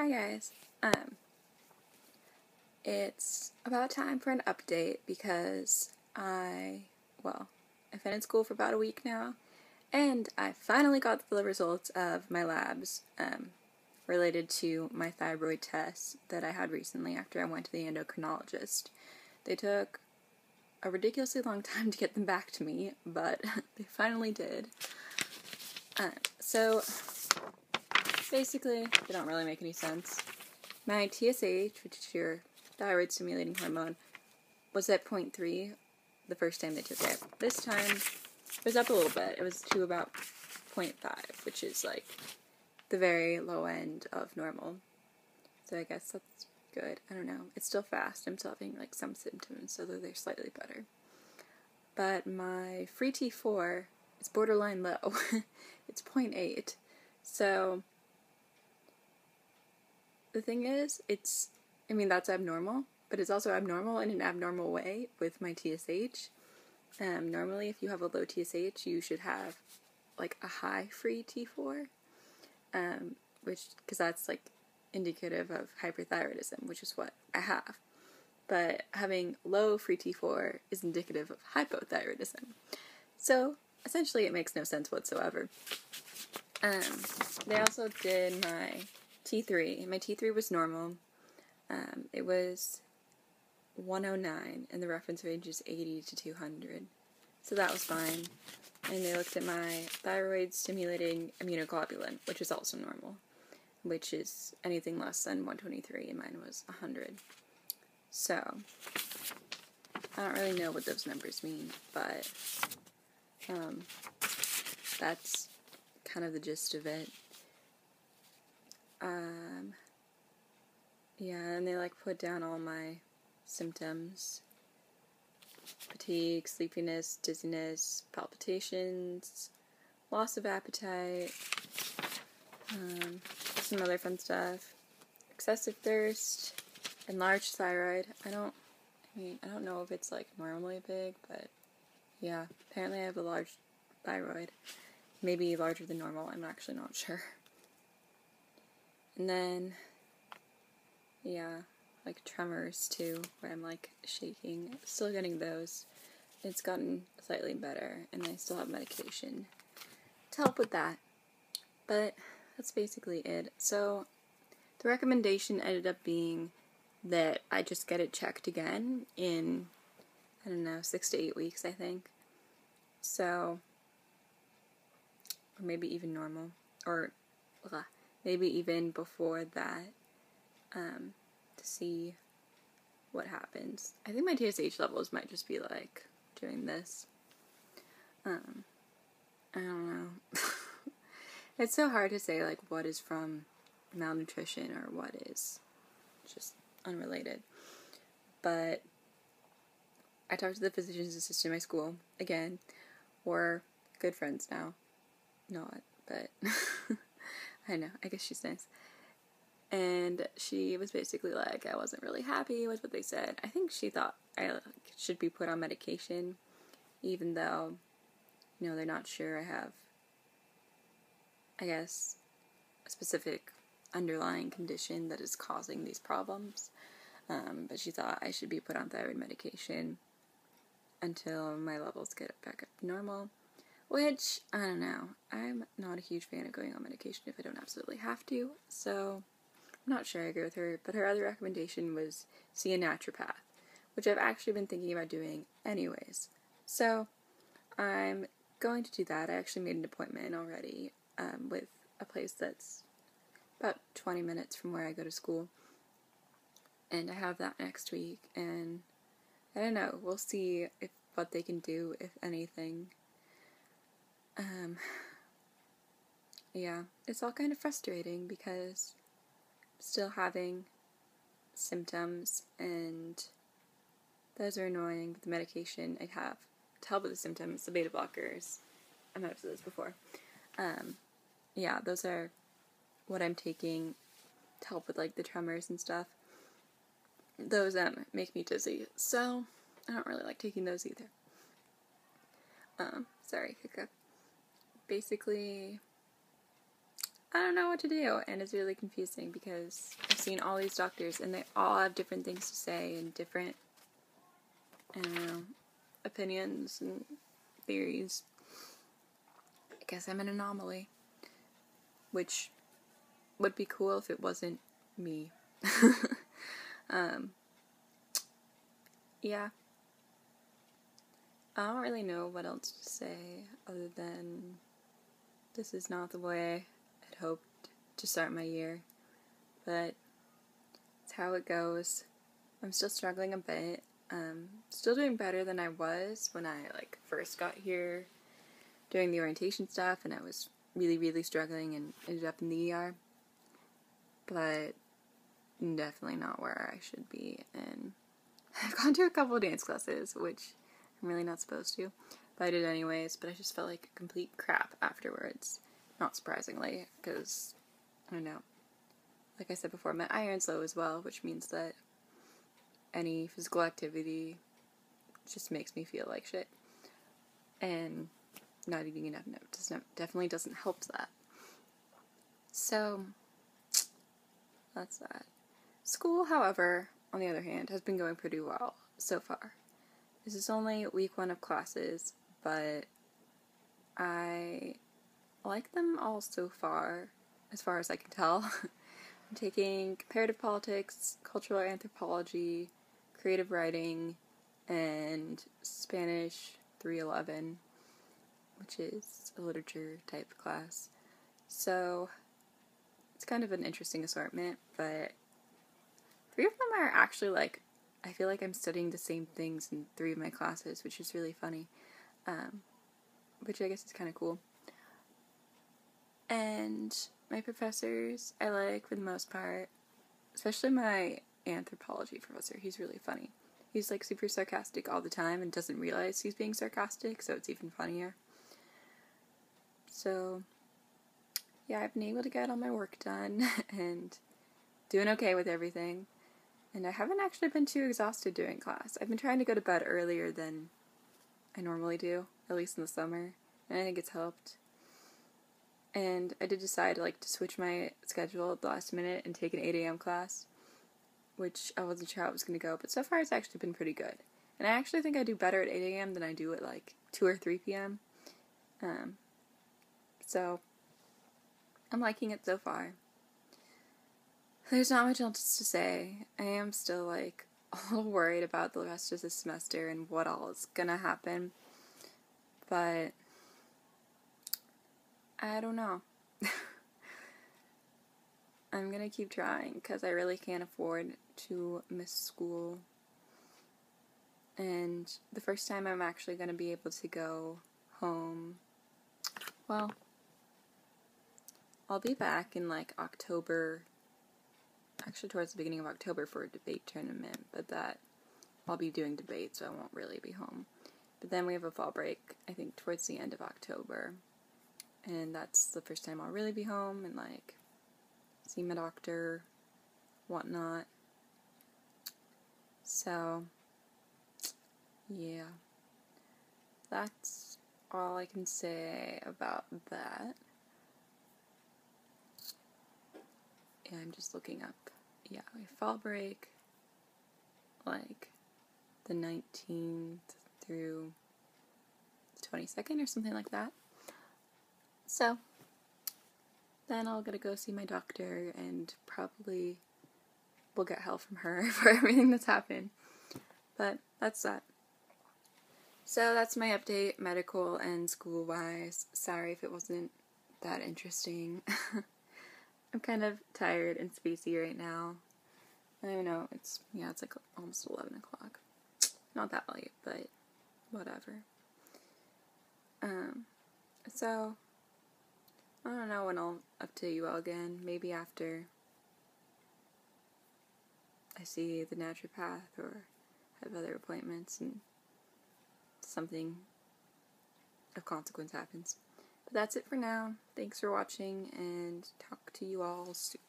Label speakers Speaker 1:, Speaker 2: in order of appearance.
Speaker 1: Hi guys. It's about time for an update because I've been in school for about a week now, and I finally got the results of my labs related to my thyroid test that I had recently after I went to the endocrinologist. They took a ridiculously long time to get them back to me, but they finally did. So basically, they don't really make any sense. My TSH, which is your thyroid stimulating hormone, was at 0.3 the first time they took it. This time, it was up a little bit. It was to about 0.5, which is like the very low end of normal. So I guess that's good. I don't know. It's still fast. I'm still having like some symptoms, so they're slightly better. But my free T4 is borderline low. It's 0.8. So the thing is, that's abnormal, but it's also abnormal in an abnormal way with my TSH. Normally, if you have a low TSH, you should have, like, a high free T4, because that's, like, indicative of hyperthyroidism, which is what I have. But having low free T4 is indicative of hypothyroidism. So, essentially, it makes no sense whatsoever. They also did my T3. My T3 was normal. It was 109, and the reference range is 80 to 200. So that was fine. And they looked at my thyroid stimulating immunoglobulin, which is also normal, which is anything less than 123, and mine was 100. So, I don't really know what those numbers mean, but that's kind of the gist of it. And they put down all my symptoms: fatigue, sleepiness, dizziness, palpitations, loss of appetite, some other fun stuff, excessive thirst, enlarged thyroid. I don't know if it's normally big, but yeah, apparently I have a large thyroid. Maybe larger than normal, I'm actually not sure. And then, tremors too, where I'm shaking. Still getting those. It's gotten slightly better, and I still have medication to help with that. But that's basically it. So, the recommendation ended up being that I just get it checked again in, 6 to 8 weeks, I think. So, or maybe even normal, or maybe even before that, to see what happens. I think my TSH levels might just be doing this. I don't know. It's so hard to say what is from malnutrition or what is just unrelated. But I talked to the physician's assistant in my school. Again, we're good friends now. Not, but I know, I guess she's nice. And she was basically I wasn't really happy with what they said. I think she thought I should be put on medication, even though, they're not sure I have, I guess, a specific underlying condition that is causing these problems. But she thought I should be put on thyroid medication until my levels get back up to normal. Which, I don't know, I'm not a huge fan of going on medication if I don't absolutely have to, so I'm not sure I agree with her, but her other recommendation was see a naturopath, which I've actually been thinking about doing anyways. So, I'm going to do that. I actually made an appointment already with a place that's about 20 minutes from where I go to school, and I have that next week, and I don't know, we'll see what they can do, if anything. It's all kind of frustrating because I'm still having symptoms, and those are annoying. The medication I have to help with the symptoms, the beta blockers, I might have said this before. Those are what I'm taking to help with the tremors and stuff. Those make me dizzy, so I don't really like taking those either. Sorry, hiccup. Basically, I don't know what to do, and it's really confusing because I've seen all these doctors and they all have different things to say and different, I don't know, opinions and theories. I guess I'm an anomaly, which would be cool if it wasn't me. Yeah. I don't really know what else to say other than this is not the way I'd hoped to start my year, but it's how it goes. I'm still struggling a bit. Still doing better than I was when I first got here doing the orientation stuff, and I was really, really struggling and ended up in the ER. But definitely not where I should be, and I've gone to a couple of dance classes, which I'm really not supposed to, but I did anyways, but I just felt like complete crap afterwards. Not surprisingly, because, I don't know, like I said before, my iron's low as well, which means that any physical activity just makes me feel like shit. And not eating enough definitely doesn't help that. So, that's that. School, however, on the other hand, has been going pretty well so far. This is only week 1 of classes, but I like them all so far as I can tell. I'm taking comparative politics, cultural anthropology, creative writing, and Spanish 311, which is a literature type class. So it's kind of an interesting assortment, but 3 of them are actually I feel like I'm studying the same things in 3 of my classes, which is really funny, which I guess is kind of cool. And my professors I like for the most part, especially my anthropology professor. He's really funny. He's super sarcastic all the time and doesn't realize he's being sarcastic, so it's even funnier. So, yeah, I've been able to get all my work done and doing okay with everything. And I haven't actually been too exhausted during class. I've been trying to go to bed earlier than I normally do, at least in the summer, and I think it's helped. And I did decide to switch my schedule at the last minute and take an 8 a.m. class, which I wasn't sure how it was going to go, but so far it's actually been pretty good. And I actually think I do better at 8 a.m. than I do at 2 or 3 p.m. So I'm liking it so far. There's not much else to say. I am still a little worried about the rest of the semester and what all is gonna happen, but I don't know. I'm gonna keep trying because I really can't afford to miss school, and the first time I'm actually gonna be able to go home, well, I'll be back in October. Actually, towards the beginning of October for a debate tournament, but that I'll be doing debate, so I won't really be home. But then we have a fall break, I think, towards the end of October, and that's the first time I'll really be home and see my doctor, whatnot. So, yeah, that's all I can say about that. Yeah, I'm just looking up. Yeah, we have fall break, the 19th through the 22nd or something like that. So, then I'll gotta go see my doctor and probably will get help from her for everything that's happened. But that's that. So that's my update, medical and school-wise. Sorry if it wasn't that interesting. I'm kind of tired and spacey right now. I don't know, it's almost 11 o'clock. Not that late, but whatever. So, I don't know when I'll update you all again. Maybe after I see the naturopath or have other appointments and something of consequence happens. But that's it for now. Thanks for watching, and talk to you all soon.